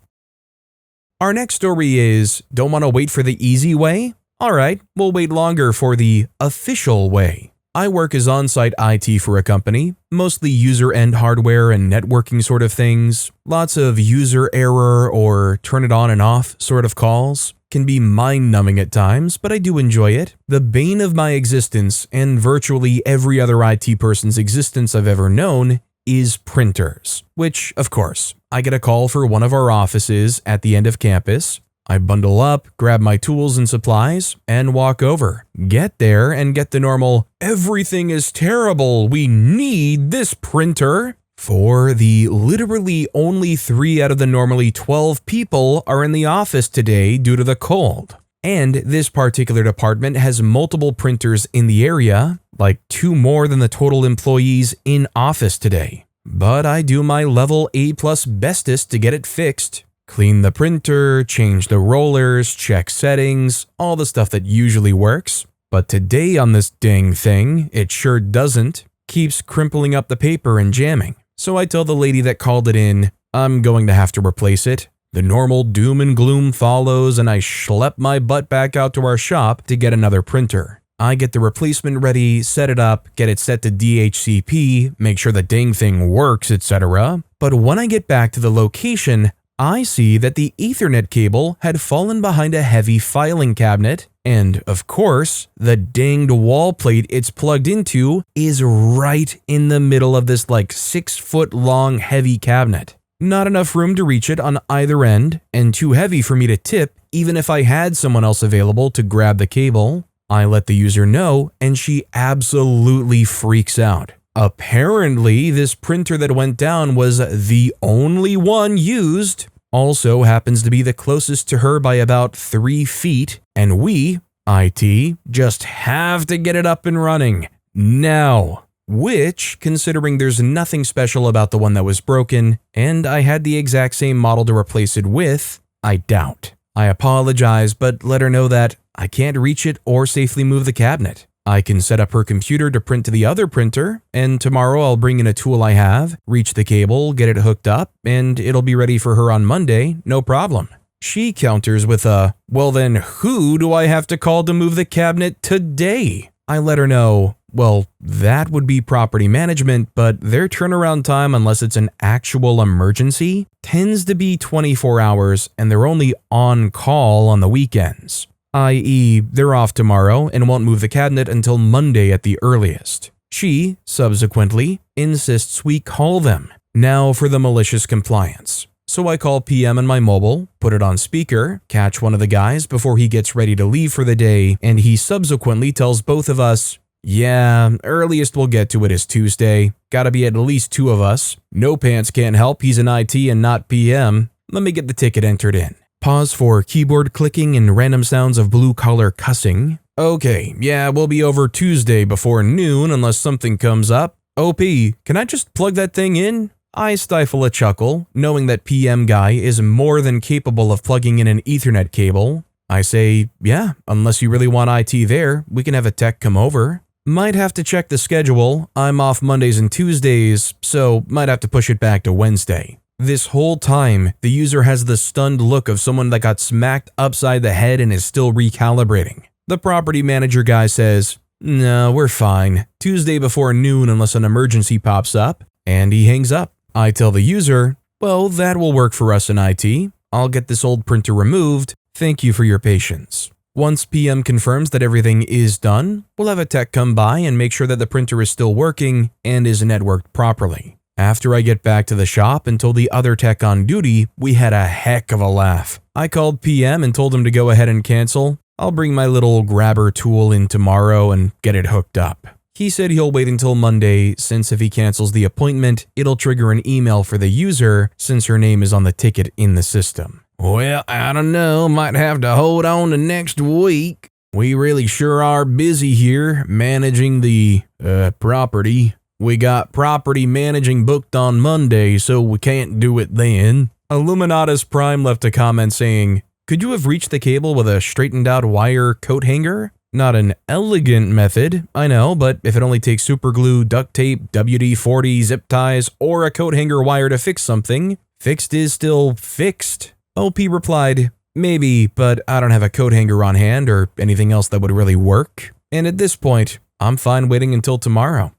Our next story is, don't want to wait for the easy way? Alright, we'll wait longer for the official way. I work as on-site IT for a company, mostly user-end hardware and networking sort of things. Lots of user error or turn it on and off sort of calls. Can be mind-numbing at times, but I do enjoy it. The bane of my existence, and virtually every other IT person's existence I've ever known, is printers. Which, of course, I get a call for one of our offices at the end of campus. I bundle up, grab my tools and supplies, and walk over. Get there and get the normal, "Everything is terrible, we need this printer." For the literally only 3 out of the normally 12 people are in the office today due to the cold. And this particular department has multiple printers in the area, like 2 more than the total employees in office today. But I do my level A+ bestest to get it fixed. Clean the printer, change the rollers, check settings, all the stuff that usually works. But today on this dang thing, it sure doesn't. Keeps crimpling up the paper and jamming. So I tell the lady that called it in, I'm going to have to replace it. The normal doom and gloom follows and I schlep my butt back out to our shop to get another printer. I get the replacement ready, set it up, get it set to DHCP, make sure the dang thing works, etc. But when I get back to the location, I see that the Ethernet cable had fallen behind a heavy filing cabinet, and of course, the danged wall plate it's plugged into is right in the middle of this 6-foot long heavy cabinet. Not enough room to reach it on either end, and too heavy for me to tip even if I had someone else available to grab the cable. I let the user know, and she absolutely freaks out. Apparently, this printer that went down was the only one used. Also happens to be the closest to her by about 3 feet, and we, IT, just have to get it up and running now. Which, considering there's nothing special about the one that was broken, and I had the exact same model to replace it with, I doubt. I apologize, but let her know that I can't reach it or safely move the cabinet. I can set up her computer to print to the other printer, and tomorrow I'll bring in a tool I have, reach the cable, get it hooked up, and it'll be ready for her on Monday, no problem. She counters with a, well then who do I have to call to move the cabinet today? I let her know, well, that would be property management, but their turnaround time, unless it's an actual emergency, tends to be 24 hours and they're only on call on the weekends. I.e., they're off tomorrow and won't move the cabinet until Monday at the earliest. She, subsequently, insists we call them. Now for the malicious compliance. So I call PM on my mobile, put it on speaker, catch one of the guys before he gets ready to leave for the day, and he subsequently tells both of us, yeah, earliest we'll get to it is Tuesday. Gotta be at least 2 of us. No pants can't help, he's an IT and not PM. Let me get the ticket entered in. Pause for keyboard clicking and random sounds of blue-collar cussing. Okay, yeah, we'll be over Tuesday before noon unless something comes up. OP, can I just plug that thing in? I stifle a chuckle, knowing that PM guy is more than capable of plugging in an Ethernet cable. I say, yeah, unless you really want IT there, we can have a tech come over. Might have to check the schedule. I'm off Mondays and Tuesdays, so might have to push it back to Wednesday. This whole time, the user has the stunned look of someone that got smacked upside the head and is still recalibrating. The property manager guy says, no, we're fine. Tuesday before noon unless an emergency pops up, and he hangs up. I tell the user, well, that will work for us in IT. I'll get this old printer removed. Thank you for your patience. Once PM confirms that everything is done, we'll have a tech come by and make sure that the printer is still working and is networked properly. After I get back to the shop and told the other tech on duty, we had a heck of a laugh. I called PM and told him to go ahead and cancel. I'll bring my little grabber tool in tomorrow and get it hooked up. He said he'll wait until Monday since if he cancels the appointment, it'll trigger an email for the user since her name is on the ticket in the system. Well, I don't know, might have to hold on to next week. We really sure are busy here managing the property. We got property managing booked on Monday, so we can't do it then. Illuminatus Prime left a comment saying, could you have reached the cable with a straightened out wire coat hanger? Not an elegant method, I know, but if it only takes super glue, duct tape, WD-40, zip ties, or a coat hanger wire to fix something, fixed is still fixed. OP replied, maybe, but I don't have a coat hanger on hand or anything else that would really work. And at this point, I'm fine waiting until tomorrow.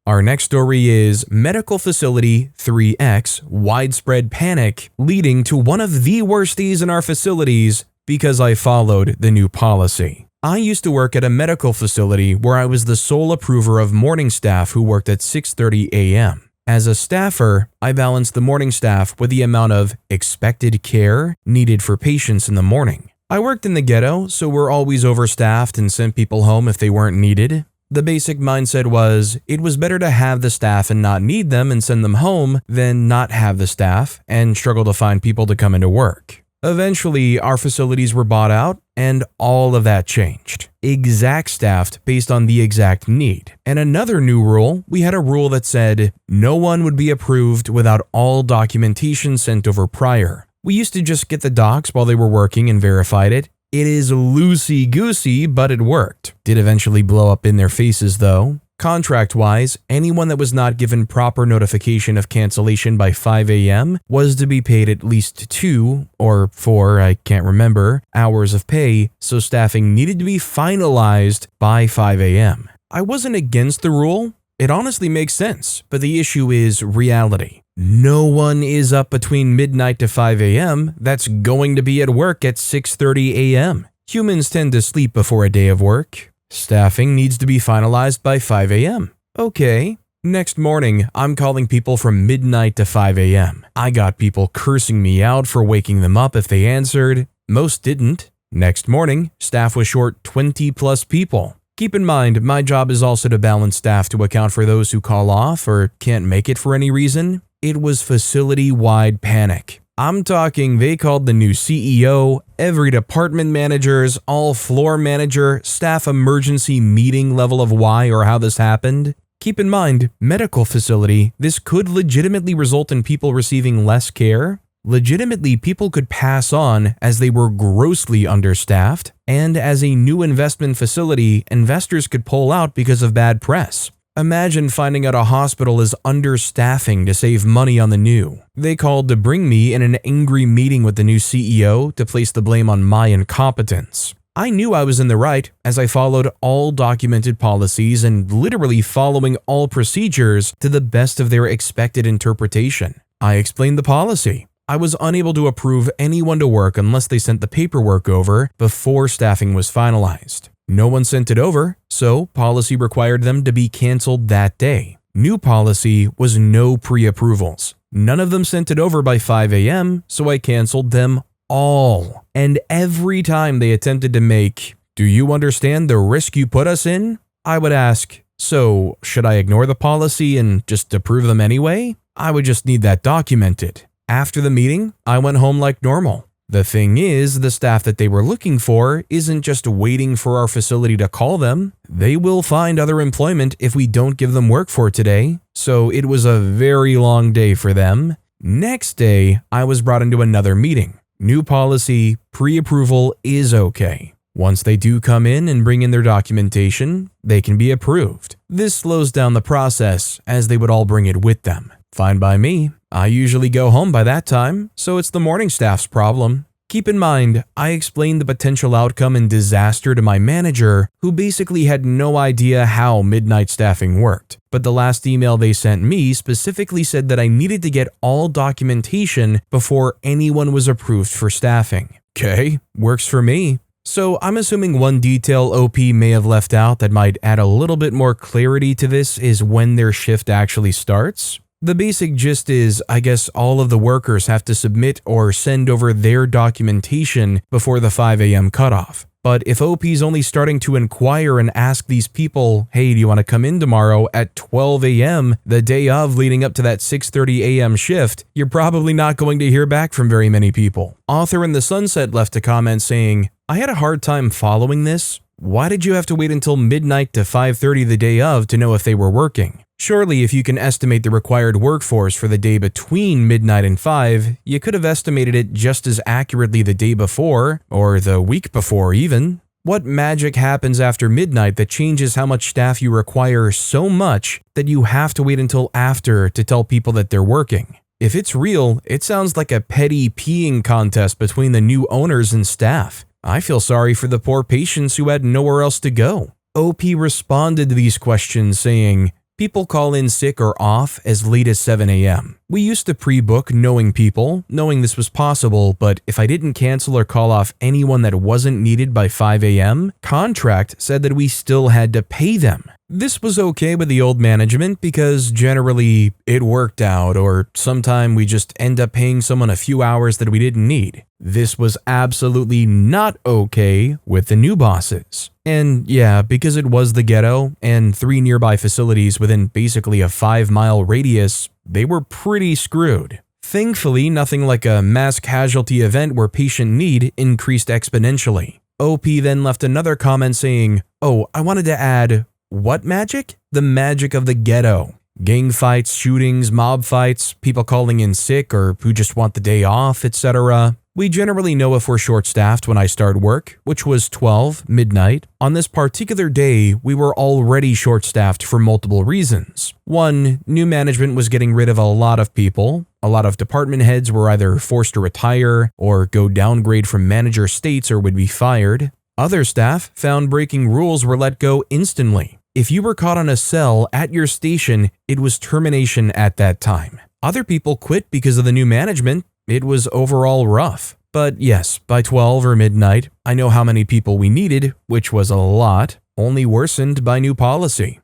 Our next story is Medical Facility 3X Widespread Panic Leading to One of the Worsties in Our Facilities Because I Followed the New Policy. I used to work at a medical facility where I was the sole approver of morning staff who worked at 6:30 a.m. As a staffer, I balanced the morning staff with the amount of expected care needed for patients in the morning. I worked in the ghetto, so we're always overstaffed and sent people home if they weren't needed. The basic mindset was, it was better to have the staff and not need them and send them home than not have the staff and struggle to find people to come into work. Eventually, our facilities were bought out and all of that changed. Exact staffed based on the exact need. And another new rule, we had a rule that said no one would be approved without all documentation sent over prior. We used to just get the docs while they were working and verified it. It is loosey-goosey, but it worked. Did eventually blow up in their faces though. Contract-wise, anyone that was not given proper notification of cancellation by 5 a.m. was to be paid at least 2 or 4, I can't remember, hours of pay, so staffing needed to be finalized by 5 a.m. I wasn't against the rule. It honestly makes sense, but the issue is reality. No one is up between midnight to 5 a.m. that's going to be at work at 6:30 a.m. Humans tend to sleep before a day of work. Staffing needs to be finalized by 5 a.m. Okay. Next morning, I'm calling people from midnight to 5 a.m. I got people cursing me out for waking them up if they answered. Most didn't. Next morning, staff was short 20 plus people. Keep in mind, my job is also to balance staff to account for those who call off or can't make it for any reason. It was facility-wide panic. I'm talking they called the new CEO, every department managers, all floor manager, staff emergency meeting level of why or how this happened. Keep in mind, medical facility, this could legitimately result in people receiving less care. Legitimately, people could pass on as they were grossly understaffed, and as a new investment facility, investors could pull out because of bad press. Imagine finding out a hospital is understaffing to save money on the new. They called to bring me in an angry meeting with the new CEO to place the blame on my incompetence. I knew I was in the right as I followed all documented policies and literally following all procedures to the best of their expected interpretation. I explained the policy. I was unable to approve anyone to work unless they sent the paperwork over before staffing was finalized. No one sent it over, so policy required them to be canceled that day. New policy was no pre-approvals. None of them sent it over by 5 a.m., so I canceled them all. And every time they attempted to make, "Do you understand the risk you put us in?" I would ask, "So should I ignore the policy and just approve them anyway?" I would just need that documented. After the meeting, I went home like normal. The thing is, the staff that they were looking for isn't just waiting for our facility to call them. They will find other employment if we don't give them work for today. So it was a very long day for them. Next day, I was brought into another meeting. New policy, pre-approval is okay. Once they do come in and bring in their documentation, they can be approved. This slows down the process as they would all bring it with them. Fine by me. I usually go home by that time, so it's the morning staff's problem. Keep in mind, I explained the potential outcome and disaster to my manager, who basically had no idea how midnight staffing worked. But the last email they sent me specifically said that I needed to get all documentation before anyone was approved for staffing. Okay, works for me. So I'm assuming one detail OP may have left out that might add a little bit more clarity to this is when their shift actually starts. The basic gist is, I guess all of the workers have to submit or send over their documentation before the 5 a.m. cutoff. But if OP's only starting to inquire and ask these people, hey, do you want to come in tomorrow at 12 a.m., the day of leading up to that 6:30 a.m. shift, you're probably not going to hear back from very many people. Author in the Sunset left a comment saying, I had a hard time following this. Why did you have to wait until midnight to 5:30 the day of to know if they were working? Surely if you can estimate the required workforce for the day between midnight and 5, you could have estimated it just as accurately the day before, or the week before even. What magic happens after midnight that changes how much staff you require so much that you have to wait until after to tell people that they're working? If it's real, it sounds like a petty peeing contest between the new owners and staff. I feel sorry for the poor patients who had nowhere else to go. OP responded to these questions saying, people call in sick or off as late as 7 a.m. We used to pre-book knowing this was possible, but if I didn't cancel or call off anyone that wasn't needed by 5 a.m., contract said that we still had to pay them. This was okay with the old management because generally it worked out, or sometime we just end up paying someone a few hours that we didn't need. This was absolutely not okay with the new bosses. And yeah, because it was the ghetto and 3 nearby facilities within basically a 5-mile radius, they were pretty screwed. Thankfully, nothing like a mass casualty event where patient need increased exponentially. OP then left another comment saying, oh, I wanted to add, what magic? The magic of the ghetto. Gang fights, shootings, mob fights, people calling in sick or who just want the day off, etc. We generally know if we're short-staffed when I start work, which was 12, midnight. On this particular day, we were already short-staffed for multiple reasons. One, new management was getting rid of a lot of people. A lot of department heads were either forced to retire or go downgrade from manager states or would be fired. Other staff found breaking rules were let go instantly. If you were caught on a cell at your station, it was termination at that time. Other people quit because of the new management. It was overall rough. But yes, by 12 or midnight, I know how many people we needed, which was a lot, only worsened by new policy.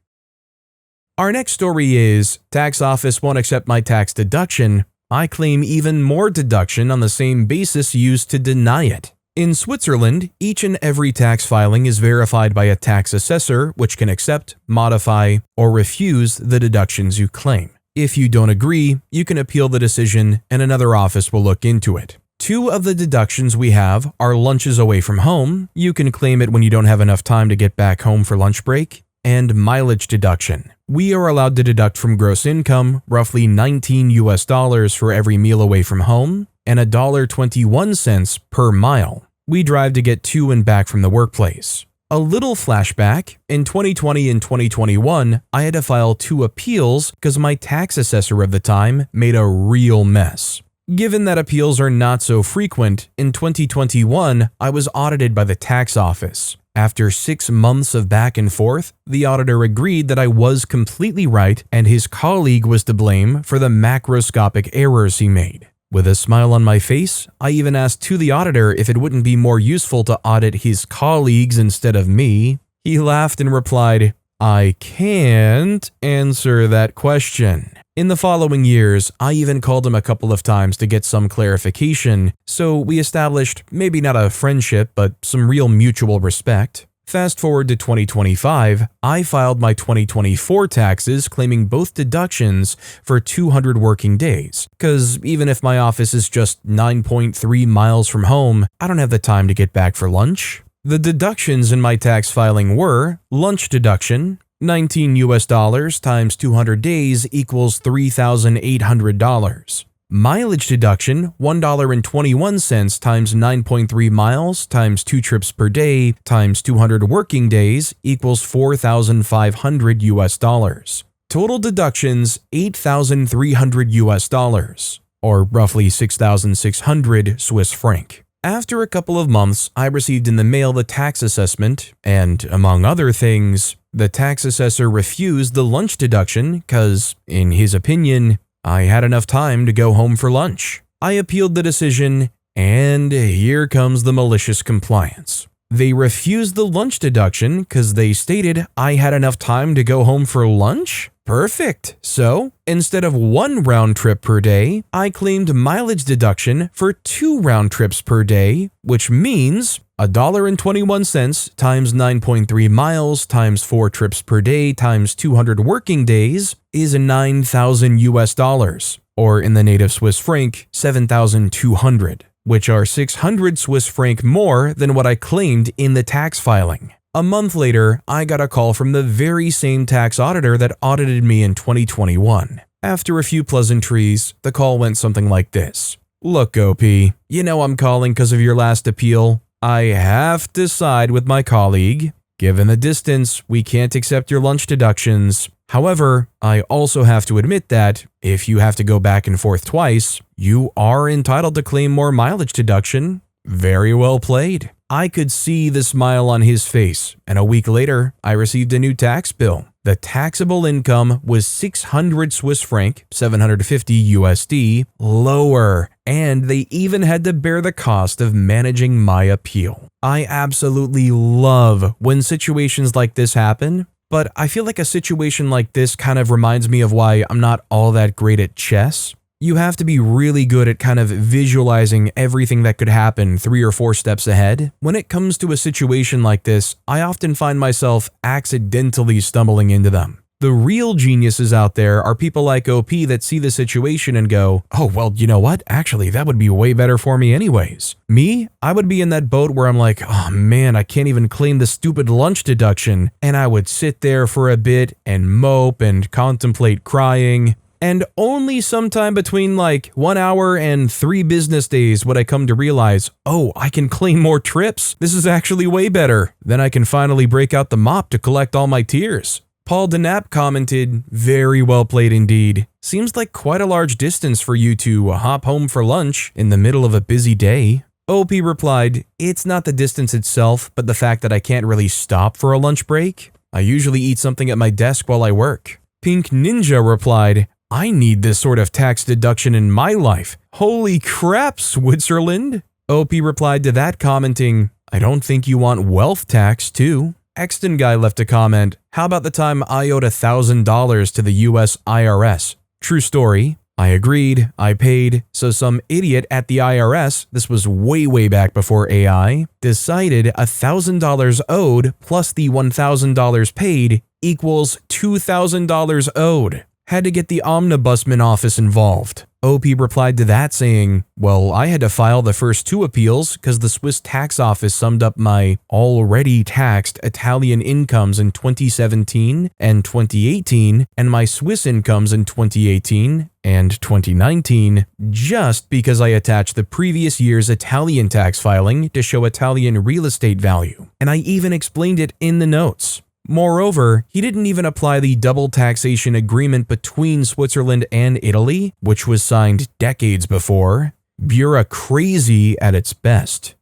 Our next story is, tax office won't accept my tax deduction. I claim even more deduction on the same basis used to deny it. In Switzerland, each and every tax filing is verified by a tax assessor, which can accept, modify, or refuse the deductions you claim. If you don't agree, you can appeal the decision and another office will look into it. 2 of the deductions we have are lunches away from home. You can claim it when you don't have enough time to get back home for lunch break, and mileage deduction. We are allowed to deduct from gross income roughly $19 for every meal away from home and $1.21 per mile. We drive to get to and back from the workplace. A little flashback, in 2020 and 2021, I had to file 2 appeals because my tax assessor of the time made a real mess. Given that appeals are not so frequent, in 2021, I was audited by the tax office. After 6 months of back and forth, the auditor agreed that I was completely right and his colleague was to blame for the macroscopic errors he made. With a smile on my face, I even asked to the auditor if it wouldn't be more useful to audit his colleagues instead of me. He laughed and replied, I can't answer that question. In the following years, I even called him a couple of times to get some clarification, so we established maybe not a friendship, but some real mutual respect. Fast forward to 2025, I filed my 2024 taxes claiming both deductions for 200 working days, because even if my office is just 9.3 miles from home, I don't have the time to get back for lunch. The deductions in my tax filing were lunch deduction, $19 times 200 days equals $3,800. Mileage deduction, $1.21 times 9.3 miles times 2 trips per day times 200 working days equals $4,500. Total deductions, $8,300, or roughly 6,600 Swiss franc. After a couple of months, I received in the mail the tax assessment, and among other things, the tax assessor refused the lunch deduction because, in his opinion, I had enough time to go home for lunch. I appealed the decision, and here comes the malicious compliance. They refused the lunch deduction because they stated I had enough time to go home for lunch? Perfect. So, instead of 1 round trip per day, I claimed mileage deduction for 2 round trips per day, which means $1.21 times 9.3 miles times 4 trips per day times 200 working days is $9,000, or in the native Swiss franc, 7,200, which are 600 Swiss franc more than what I claimed in the tax filing. A month later, I got a call from the very same tax auditor that audited me in 2021. After a few pleasantries, the call went something like this. Look, OP, you know I'm calling because of your last appeal. I have to side with my colleague. Given the distance, we can't accept your lunch deductions. However, I also have to admit that if you have to go back and forth twice, you are entitled to claim more mileage deduction. Very well played. I could see the smile on his face, and a week later, I received a new tax bill. The taxable income was 600 Swiss franc, 750 USD, lower, and they even had to bear the cost of managing my appeal. I absolutely love when situations like this happen, but I feel like a situation like this kind of reminds me of why I'm not all that great at chess. You have to be really good at kind of visualizing everything that could happen 3 or 4 steps ahead. When it comes to a situation like this, I often find myself accidentally stumbling into them. The real geniuses out there are people like OP that see the situation and go, oh, well, you know what? Actually, that would be way better for me anyways. Me, I would be in that boat where I'm like, oh man, I can't even claim the stupid lunch deduction. And I would sit there for a bit and mope and contemplate crying. And only sometime between like 1 hour and 3 business days would I come to realize, oh, I can claim more trips. This is actually way better. Then I can finally break out the mop to collect all my tears. Paul Denap commented, very well played indeed. Seems like quite a large distance for you to hop home for lunch in the middle of a busy day. OP replied, it's not the distance itself, but the fact that I can't really stop for a lunch break. I usually eat something at my desk while I work. Pink Ninja replied, I need this sort of tax deduction in my life. Holy crap, Switzerland! OP replied to that commenting, I don't think you want wealth tax too. Exton Guy left a comment, how about the time I owed $1,000 to the US IRS? True story. I agreed, I paid, so some idiot at the IRS, this was way back before AI, decided $1,000 owed plus the $1,000 paid equals $2,000 owed. Had to get the omnibusman office involved. OP replied to that saying, well, I had to file the first 2 appeals because the Swiss tax office summed up my already taxed Italian incomes in 2017 and 2018 and my Swiss incomes in 2018 and 2019 just because I attached the previous year's Italian tax filing to show Italian real estate value. And I even explained it in the notes. Moreover, he didn't even apply the double taxation agreement between Switzerland and Italy, which was signed decades before. Bureaucrazy at its best.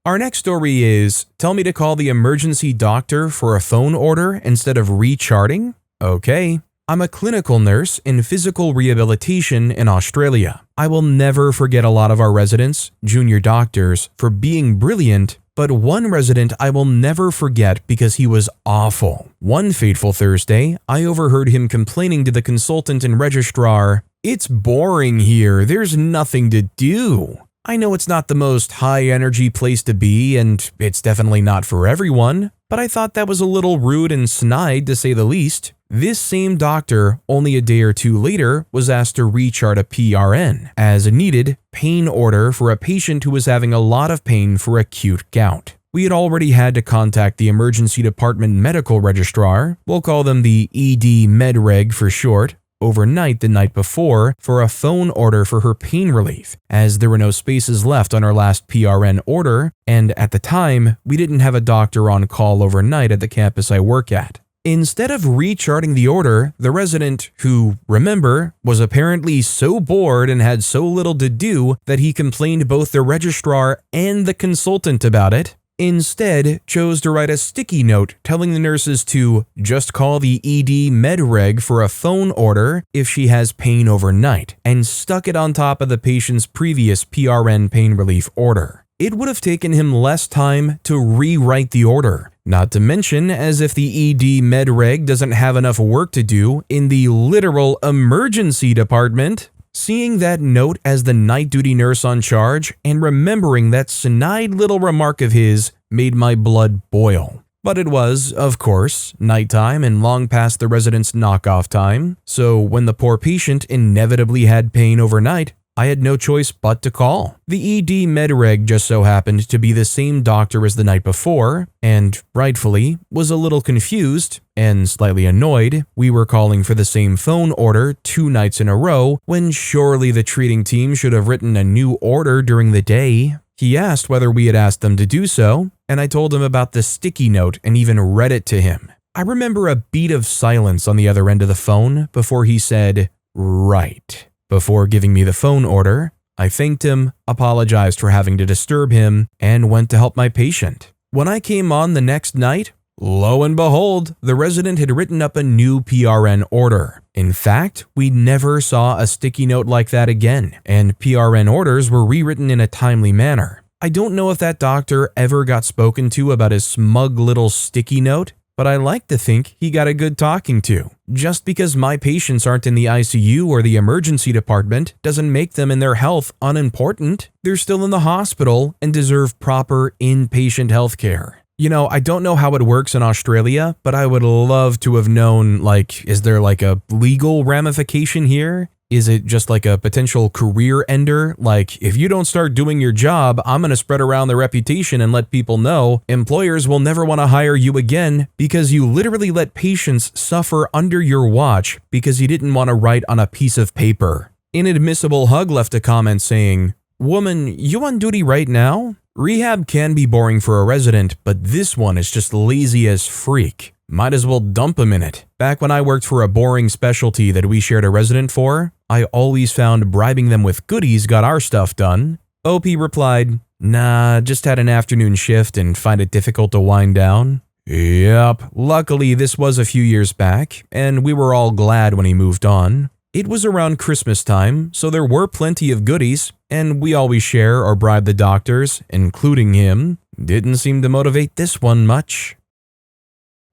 Our next story is, tell me to call the emergency doctor for a phone order instead of recharting? Okay. I'm a clinical nurse in physical rehabilitation in Australia. I will never forget a lot of our residents, junior doctors, for being brilliant, but one resident I will never forget because he was awful. One fateful Thursday, I overheard him complaining to the consultant and registrar, "It's boring here, there's nothing to do." I know it's not the most high-energy place to be, and it's definitely not for everyone, but I thought that was a little rude and snide to say the least. This same doctor, only a day or two later, was asked to rechart a PRN as a needed pain order for a patient who was having a lot of pain for acute gout. We had already had to contact the emergency department medical registrar, we'll call them the ED MedReg for short, overnight the night before for a phone order for her pain relief, as there were no spaces left on our last PRN order, and at the time, we didn't have a doctor on call overnight at the campus I work at. Instead of recharting the order, the resident, who, remember, was apparently so bored and had so little to do that he complained both the registrar and the consultant about it, instead chose to write a sticky note telling the nurses to just call the ED MedReg for a phone order if she has pain overnight, and stuck it on top of the patient's previous PRN pain relief order. It would have taken him less time to rewrite the order, not to mention as if the ED MedReg doesn't have enough work to do in the literal emergency department. Seeing that note as the night duty nurse on charge and remembering that snide little remark of his made my blood boil. But it was, of course, nighttime and long past the resident's knockoff time, so when the poor patient inevitably had pain overnight, I had no choice but to call. The ED MedReg just so happened to be the same doctor as the night before, and rightfully was a little confused and slightly annoyed we were calling for the same phone order 2 nights in a row when surely the treating team should have written a new order during the day. He asked whether we had asked them to do so, and I told him about the sticky note and even read it to him. I remember a beat of silence on the other end of the phone before he said, "Right." Before giving me the phone order, I thanked him, apologized for having to disturb him, and went to help my patient. When I came on the next night, lo and behold, the resident had written up a new PRN order. In fact, we never saw a sticky note like that again, and PRN orders were rewritten in a timely manner. I don't know if that doctor ever got spoken to about his smug little sticky note, but I like to think he got a good talking to. Just because my patients aren't in the ICU or the emergency department doesn't make them and their health unimportant. They're still in the hospital and deserve proper inpatient health care. You know, I don't know how it works in Australia, but I would love to have known, is there a legal ramification here? Is it just like a potential career ender? If you don't start doing your job, I'm going to spread around the reputation and let people know employers will never want to hire you again because you literally let patients suffer under your watch because you didn't want to write on a piece of paper. Inadmissible Hug left a comment saying, "Woman, you on duty right now? Rehab can be boring for a resident, but this one is just lazy as freak. Might as well dump him in it." Back when I worked for a boring specialty that we shared a resident for, I always found bribing them with goodies got our stuff done. OP replied, "Nah, just had an afternoon shift and find it difficult to wind down." Yup, luckily this was a few years back, and we were all glad when he moved on. It was around Christmas time, so there were plenty of goodies, and we always share or bribe the doctors, including him. Didn't seem to motivate this one much.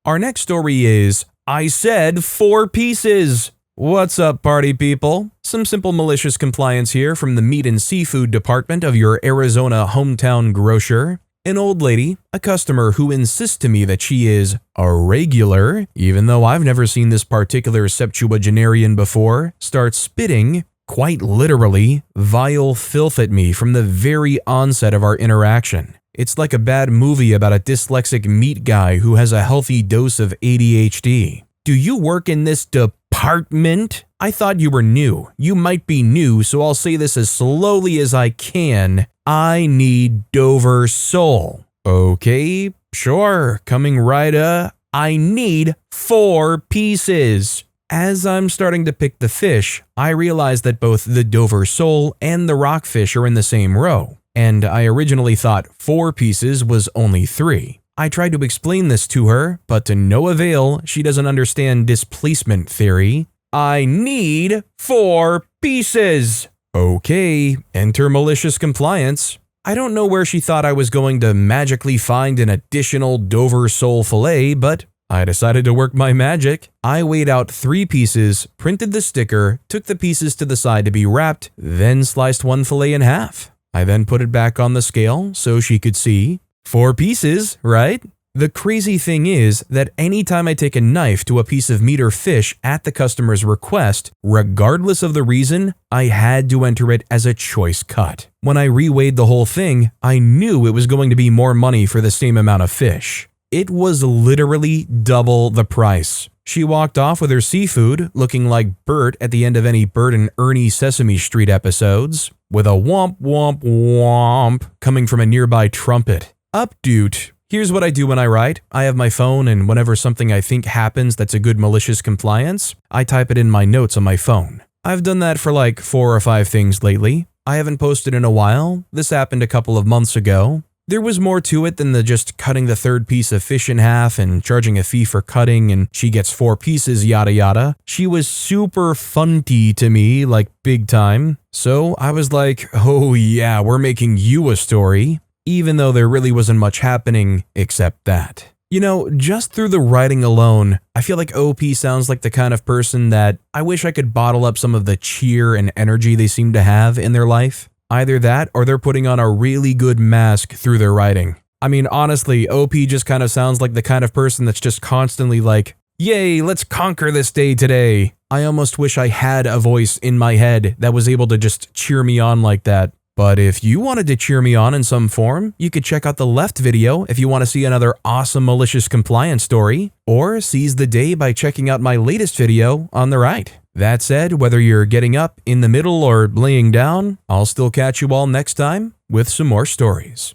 Our next story is, I said 4 pieces. What's up, party people? Some simple malicious compliance here from the meat and seafood department of your Arizona hometown grocer. An old lady, a customer who insists to me that she is a regular, even though I've never seen this particular septuagenarian before, starts spitting, quite literally, vile filth at me from the very onset of our interaction. It's like a bad movie about a dyslexic meat guy who has a healthy dose of ADHD. "Do you work in this department? I thought you were new. You might be new, so I'll say this as slowly as I can. I need Dover sole." "Okay, sure, coming right up. I need 4 pieces." As I'm starting to pick the fish, I realize that both the Dover sole and the rockfish are in the same row, and I originally thought 4 pieces was only 3. I tried to explain this to her, but to no avail. She doesn't understand displacement theory. "I need 4 pieces." Okay, enter malicious compliance. I don't know where she thought I was going to magically find an additional Dover sole fillet, but I decided to work my magic. I weighed out 3 pieces, printed the sticker, took the pieces to the side to be wrapped, then sliced 1 fillet in half. I then put it back on the scale so she could see. 4 pieces, right? The crazy thing is that anytime I take a knife to a piece of meat or fish at the customer's request, regardless of the reason, I had to enter it as a choice cut. When I reweighed the whole thing, I knew it was going to be more money for the same amount of fish. It was literally double the price. She walked off with her seafood, looking like Bert at the end of any Bert and Ernie Sesame Street episodes, with a womp womp womp coming from a nearby trumpet. Up, dude. Here's what I do when I write. I have my phone, and whenever something I think happens that's a good malicious compliance, I type it in my notes on my phone. I've done that for like 4 or 5 things lately. I haven't posted in a while. This happened a couple of months ago. There was more to it than the just cutting the 3rd piece of fish in half and charging a fee for cutting and she gets 4 pieces yada yada. She was super funty to me, like big time. So I was like, oh yeah, we're making you a story. Even though there really wasn't much happening except that. You know, just through the writing alone, I feel like OP sounds like the kind of person that I wish I could bottle up some of the cheer and energy they seem to have in their life. Either that or they're putting on a really good mask through their writing. I mean, honestly, OP just kind of sounds like the kind of person that's just constantly like, yay, let's conquer this day today. I almost wish I had a voice in my head that was able to just cheer me on like that. But if you wanted to cheer me on in some form, you could check out the left video if you want to see another awesome malicious compliance story, or seize the day by checking out my latest video on the right. That said, whether you're getting up, in the middle, or laying down, I'll still catch you all next time with some more stories.